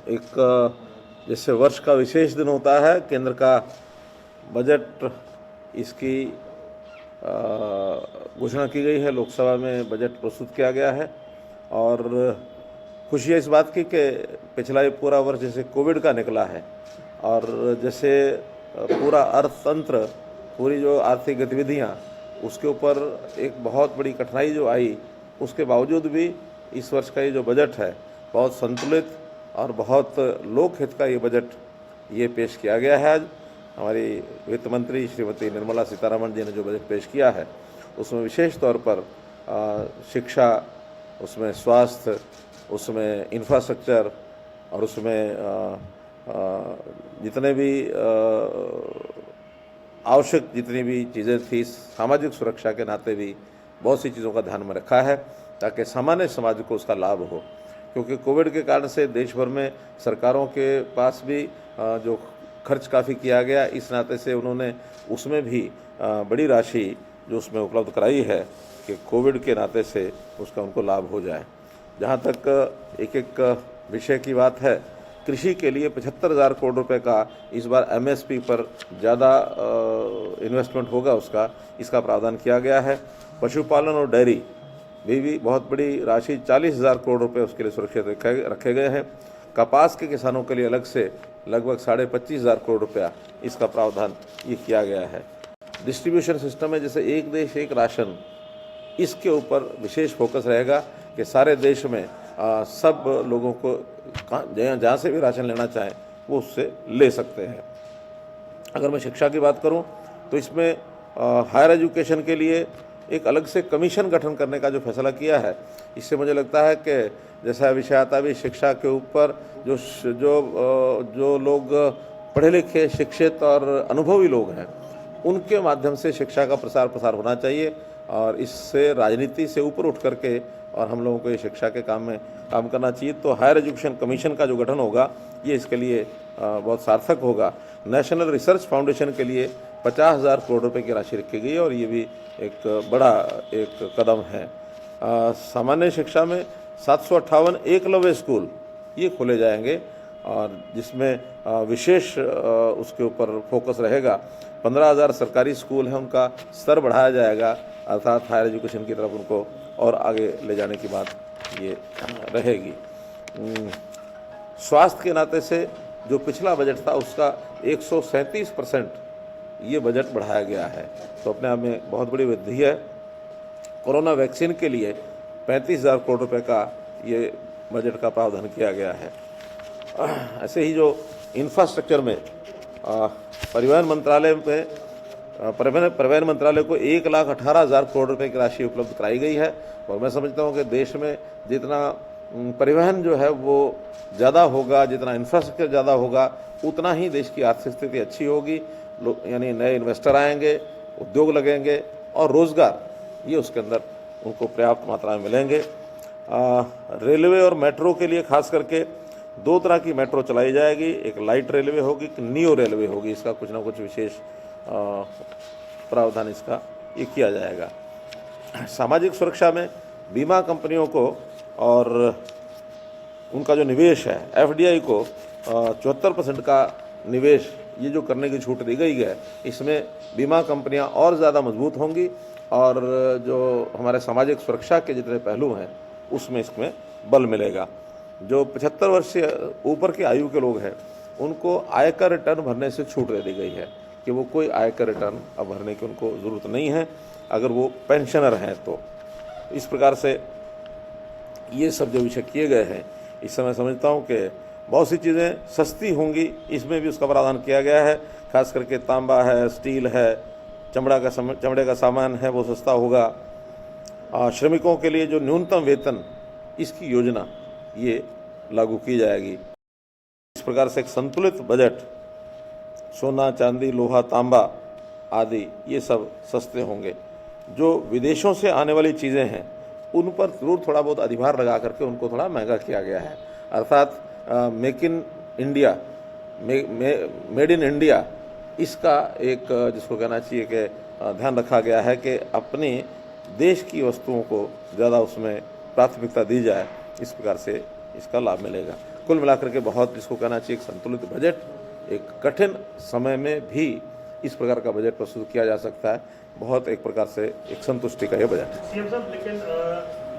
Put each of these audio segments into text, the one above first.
एक जैसे वर्ष का विशेष दिन होता है केंद्र का बजट, इसकी घोषणा की गई है। लोकसभा में बजट प्रस्तुत किया गया है और खुशी है इस बात की कि पिछला ये पूरा वर्ष जैसे कोविड का निकला है और जैसे पूरा अर्थतंत्र, पूरी जो आर्थिक गतिविधियाँ, उसके ऊपर एक बहुत बड़ी कठिनाई जो आई, उसके बावजूद भी इस वर्ष का ये जो बजट है बहुत संतुलित और बहुत लोकहित का ये बजट ये पेश किया गया है। आज हमारी वित्त मंत्री श्रीमती निर्मला सीतारमण जी ने जो बजट पेश किया है उसमें विशेष तौर पर शिक्षा, उसमें स्वास्थ्य, उसमें इंफ्रास्ट्रक्चर और उसमें जितने भी आवश्यक जितनी भी चीज़ें थी, सामाजिक सुरक्षा के नाते भी बहुत सी चीज़ों का ध्यान में रखा है ताकि सामान्य समाज को उसका लाभ हो। क्योंकि कोविड के कारण से देश भर में सरकारों के पास भी जो खर्च काफ़ी किया गया, इस नाते से उन्होंने उसमें भी बड़ी राशि जो उसमें उपलब्ध कराई है कि कोविड के नाते से उसका उनको लाभ हो जाए। जहाँ तक एक एक विषय की बात है, कृषि के लिए 75,000 करोड़ रुपए का इस बार एमएसपी पर ज़्यादा इन्वेस्टमेंट होगा, इसका प्रावधान किया गया है। पशुपालन और डेयरी भी बहुत बड़ी राशि 40,000 करोड़ रुपए उसके लिए सुरक्षित रखे गए हैं। कपास के किसानों के लिए अलग से लगभग 25,500 करोड़ रुपया इसका प्रावधान ये किया गया है। डिस्ट्रीब्यूशन सिस्टम में जैसे एक देश एक राशन, इसके ऊपर विशेष फोकस रहेगा कि सारे देश में सब लोगों को जहाँ से भी राशन लेना चाहें वो उससे ले सकते हैं। अगर मैं शिक्षा की बात करूं तो इसमें हायर एजुकेशन के लिए एक अलग से कमीशन गठन करने का जो फैसला किया है, इससे मुझे लगता है कि जैसा विषय आता भी शिक्षा के ऊपर जो लोग पढ़े लिखे, शिक्षित और अनुभवी लोग हैं, उनके माध्यम से शिक्षा का प्रसार होना चाहिए और इससे राजनीति से ऊपर उठ करके और हम लोगों को ये शिक्षा के काम में काम करना चाहिए। तो हायर एजुकेशन कमीशन का जो गठन होगा ये इसके लिए बहुत सार्थक होगा। नेशनल रिसर्च फाउंडेशन के लिए 50,000 करोड़ रुपए की राशि रखी गई है और ये भी एक बड़ा एक कदम है। सामान्य शिक्षा में 758 एकलव्य स्कूल ये खोले जाएंगे और जिसमें विशेष उसके ऊपर फोकस रहेगा। 15,000 सरकारी स्कूल हैं, उनका स्तर बढ़ाया जाएगा, अर्थात हायर एजुकेशन की तरफ उनको और आगे ले जाने की बात ये रहेगी। स्वास्थ्य के नाते से जो पिछला बजट था उसका 137% ये बजट बढ़ाया गया है, तो अपने आप में बहुत बड़ी वृद्धि है। कोरोना वैक्सीन के लिए 35,000 करोड़ रुपए का ये बजट का प्रावधान किया गया है। ऐसे ही जो इंफ्रास्ट्रक्चर में परिवहन मंत्रालय को 1,18,000 करोड़ रुपए की राशि उपलब्ध कराई गई है और मैं समझता हूँ कि देश में जितना परिवहन जो है वो ज़्यादा होगा, जितना इंफ्रास्ट्रक्चर ज़्यादा होगा, उतना ही देश की आर्थिक स्थिति अच्छी होगी। यानी नए इन्वेस्टर आएंगे, उद्योग लगेंगे और रोज़गार ये उसके अंदर उनको पर्याप्त मात्रा में मिलेंगे। रेलवे और मेट्रो के लिए खास करके 2 तरह की मेट्रो चलाई जाएगी, एक लाइट रेलवे होगी, एक नियो रेलवे होगी। इसका कुछ ना कुछ विशेष प्रावधान इसका ये किया जाएगा। सामाजिक सुरक्षा में बीमा कंपनियों को और उनका जो निवेश है एफडीआई को 74% का निवेश ये जो करने की छूट दी गई है, इसमें बीमा कंपनियां और ज़्यादा मजबूत होंगी और जो हमारे सामाजिक सुरक्षा के जितने पहलू हैं उसमें इसमें बल मिलेगा। जो 75 वर्ष से ऊपर की आयु के लोग हैं उनको आयकर रिटर्न भरने से छूट दे दी गई है कि वो कोई आयकर रिटर्न अब भरने की उनको ज़रूरत नहीं है अगर वो पेंशनर हैं तो। इस प्रकार से ये सब जो विषय किए गए हैं, इस समय समझता हूँ कि बहुत सी चीज़ें सस्ती होंगी, इसमें भी उसका प्रावधान किया गया है। खास करके तांबा है, स्टील है, चमड़े का सामान है, वो सस्ता होगा। श्रमिकों के लिए जो न्यूनतम वेतन, इसकी योजना ये लागू की जाएगी। इस प्रकार से एक संतुलित बजट, सोना, चांदी, लोहा, तांबा आदि ये सब सस्ते होंगे। जो विदेशों से आने वाली चीज़ें हैं उन पर ज़रूर थोड़ा बहुत अधिभार लगा करके उनको थोड़ा महंगा किया गया है, अर्थात make in India, made in India, इसका एक जिसको कहना चाहिए कि ध्यान रखा गया है कि अपने देश की वस्तुओं को ज़्यादा उसमें प्राथमिकता दी जाए। इस प्रकार से इसका लाभ मिलेगा। कुल मिलाकर के बहुत, जिसको कहना चाहिए, एक संतुलित बजट, एक कठिन समय में भी इस प्रकार का बजट प्रस्तुत किया जा सकता है। बहुत एक प्रकार से एक संतुष्टि का यह बजट है। सीएम साहब, लेकिन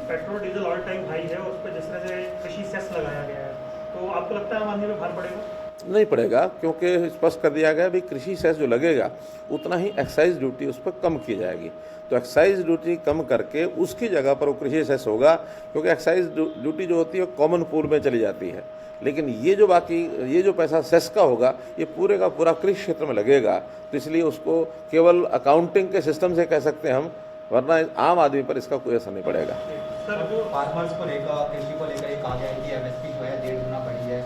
petrol diesel all time high है और उस पर जिस तरह से कृषि सेस लगाया गया है, तो आपको लगता है आम आदमी पे भार पड़ेगा? नहीं पड़ेगा, क्योंकि स्पष्ट कर दिया गया भी कृषि सेस जो लगेगा उतना ही एक्साइज ड्यूटी उस पर कम की जाएगी। तो एक्साइज ड्यूटी कम करके उसकी जगह पर वो कृषि सेस होगा, क्योंकि एक्साइज ड्यूटी जो होती है कॉमन पूल में चली जाती है। लेकिन ये जो पैसा सेस का होगा ये पूरे का पूरा कृषि क्षेत्र में लगेगा। तो इसलिए उसको केवल अकाउंटिंग के सिस्टम से कह सकते हैं हम, वरना आम आदमी पर इसका कोई असर नहीं पड़ेगा। सर, जो फार्मर्स को लेकर, कृषि को लेकर ये कहा गया है कि एमएसपी जो है 1.5 गुना बढ़ी है,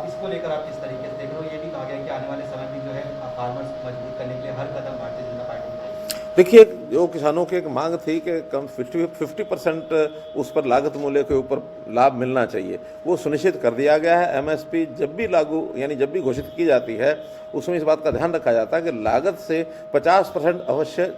इसको लेकर आप किस तरीके से देख रहे हो? ये भी कहा गया है कि आने वाले समय में जो है फार्मर्स को मजबूत करने के लिए हर कदम भारतीय जनता पार्टी उठाएगी। देखिए, जो किसानों की एक मांग थी कि कम 50% उस पर लागत मूल्य के ऊपर लाभ मिलना चाहिए, वो सुनिश्चित कर दिया गया है। एमएसपी जब भी लागू, यानी जब भी घोषित की जाती है, उसमें इस बात का ध्यान रखा जाता है कि लागत से 50% अवश्य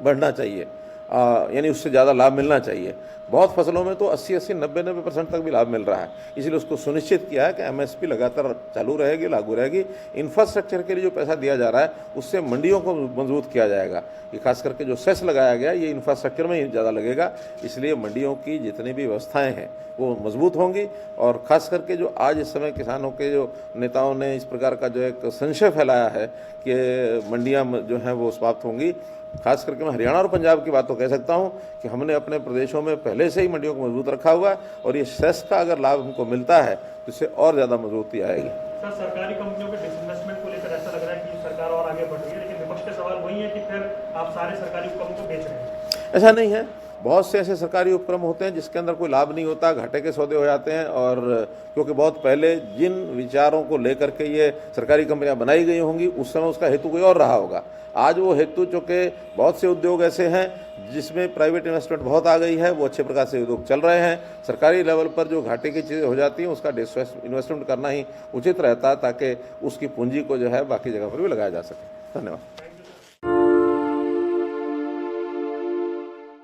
बढ़ना चाहिए, यानी उससे ज़्यादा लाभ मिलना चाहिए। बहुत फसलों में तो 80-80, 90-90% तक भी लाभ मिल रहा है। इसलिए उसको सुनिश्चित किया है कि एमएसपी लगातार चालू रहेगी, लागू रहेगी। इंफ्रास्ट्रक्चर के लिए जो पैसा दिया जा रहा है उससे मंडियों को मजबूत किया जाएगा। ये खास करके जो सेस लगाया गया ये इंफ्रास्ट्रक्चर में ही ज़्यादा लगेगा, इसलिए मंडियों की जितनी भी व्यवस्थाएँ हैं वो मजबूत होंगी। और ख़ास करके जो आज इस समय किसानों के जो नेताओं ने इस प्रकार का जो एक संशय फैलाया है कि मंडियाँ जो हैं वो समाप्त होंगी, खास करके मैं हरियाणा और पंजाब की बात तो कह सकता हूं कि हमने अपने प्रदेशों में पहले से ही मंडियों को मजबूत रखा हुआ है, और ये सेस का अगर लाभ हमको मिलता है तो इससे और ज़्यादा मजबूती आएगी। सर, सरकारी कंपनियों के डिसइन्वेस्टमेंट को लेकर ऐसा लग रहा है कि सरकार और आगे बढ़ रही है, लेकिन विपक्ष का सवाल वही है कि फिर आप सारे सरकारी उपक्रम को बेच रहे हैं। ऐसा नहीं है, बहुत से ऐसे सरकारी उपक्रम होते हैं जिसके अंदर कोई लाभ नहीं होता, घाटे के सौदे हो जाते हैं। और क्योंकि बहुत पहले जिन विचारों को लेकर के ये सरकारी कंपनियां बनाई गई होंगी उस समय उसका हेतु कोई और रहा होगा। आज वो हेतु, चूँकि बहुत से उद्योग ऐसे हैं जिसमें प्राइवेट इन्वेस्टमेंट बहुत आ गई है, वो अच्छे प्रकार से उद्योग चल रहे हैं। सरकारी लेवल पर जो घाटे की चीज़ें हो जाती हैं उसका इन्वेस्टमेंट करना ही उचित रहता है, ताकि उसकी पूंजी को जो है बाकी जगह पर भी लगाया जा सके। धन्यवाद।